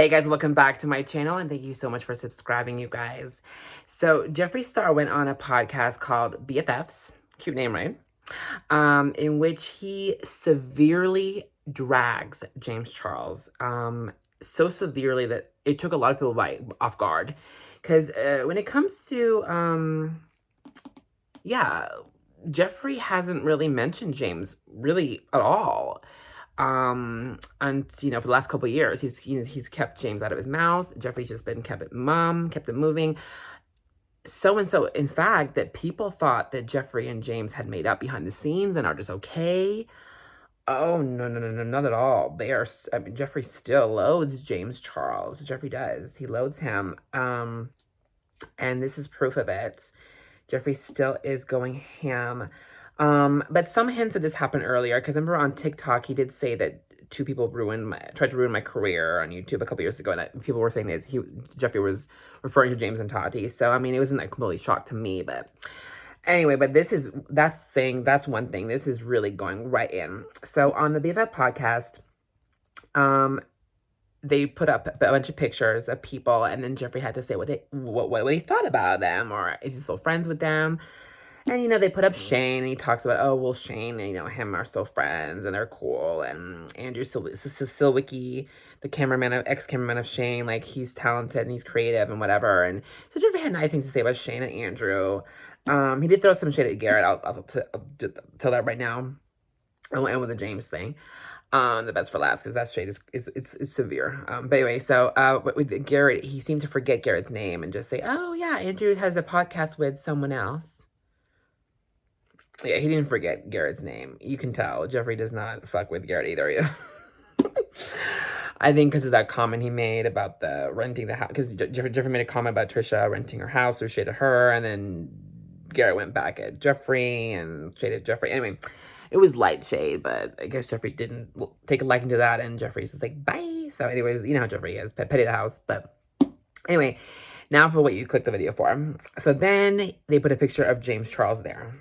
Hey guys, welcome back to my channel and thank you so much for subscribing, you guys. So Jeffree Star went on a podcast called Bffs, cute name, right? In which he severely drags James Charles. So severely that it took a lot of people off guard. Because when it comes to, Jeffree hasn't really mentioned James really at all. And for the last couple of years, he's kept James out of his mouth. Jeffree's just been kept it mum, kept it moving. So and so, in fact, that people thought that Jeffree and James had made up behind the scenes and are just okay. Oh, no, no, no, no, not at all. Jeffree still loathes James Charles. Jeffree does. He loathes him. And this is proof of it. Jeffree still is going ham. But some hints of this happened earlier, because remember on TikTok, he did say that two people tried to ruin my career on YouTube a couple years ago, and people were saying that Jeffree was referring to James and Tati. So, I mean, it wasn't a complete shock to me, but anyway, but that's one thing. This is really going right in. So on the BFF podcast, they put up a bunch of pictures of people, and then Jeffree had to say what he thought about them, or is he still friends with them? And, they put up Shane, and he talks about, oh, well, Shane and, him are still friends, and they're cool. And Andrew Silwicki, the ex-cameraman of Shane, like, he's talented, and he's creative, and whatever. And so Jeffree had nice things to say about Shane and Andrew. He did throw some shade at Garrett. I'll tell that right now. I'll end with the James thing. The best for last, because that shade is severe. But anyway, so with Garrett, he seemed to forget Garrett's name and just say, oh, yeah, Andrew has a podcast with someone else. Yeah, he didn't forget Garrett's name. You can tell. Jeffree does not fuck with Garrett either. I think because of that comment he made about the renting the house. Because Jeffree made a comment about Trisha renting her house, so shaded her. And then Garrett went back at Jeffree and shaded Jeffree. Anyway, it was light shade, but I guess Jeffree didn't take a liking to that. And Jeffree's just like, bye. So anyways, you know how Jeffree is. Petty the house. But anyway, now for what you clicked the video for. So then they put a picture of James Charles there.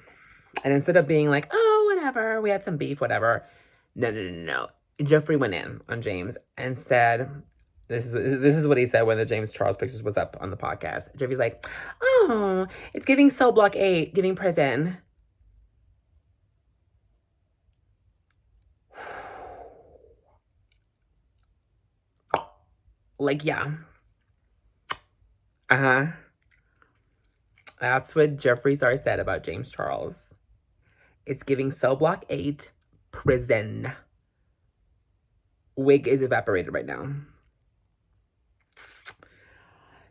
And instead of being like, oh, whatever, we had some beef, whatever. No. Jeffree went in on James and said, this is what he said when the James Charles pictures was up on the podcast. Jeffree's like, oh, it's giving Cell Block 8, giving prison. Like, yeah. That's what Jeffree Star said about James Charles. It's giving Cell Block 8 prison. Wig is evaporated right now.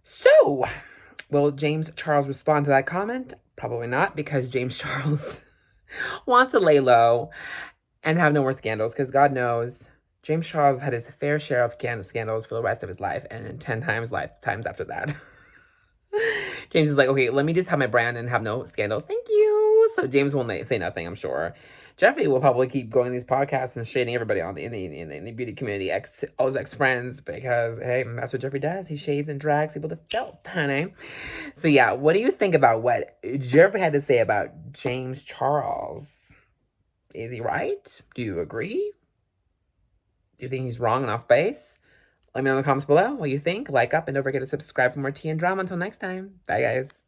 So, will James Charles respond to that comment? Probably not, because James Charles wants to lay low and have no more scandals, because God knows James Charles had his fair share of scandals for the rest of his life, and 10 lifetimes after that. James is like, okay, let me just have my brand and have no scandals. Thank you. So James won't say nothing, I'm sure. Jeffree will probably keep going these podcasts and shading everybody in the beauty community, all his ex-friends, because, hey, that's what Jeffree does. He shades and drags people to filth, honey. So, yeah, what do you think about what Jeffree had to say about James Charles? Is he right? Do you agree? Do you think he's wrong and off base? Let me know in the comments below what you think. Like up and don't forget to subscribe for more tea and drama. Until next time. Bye, guys.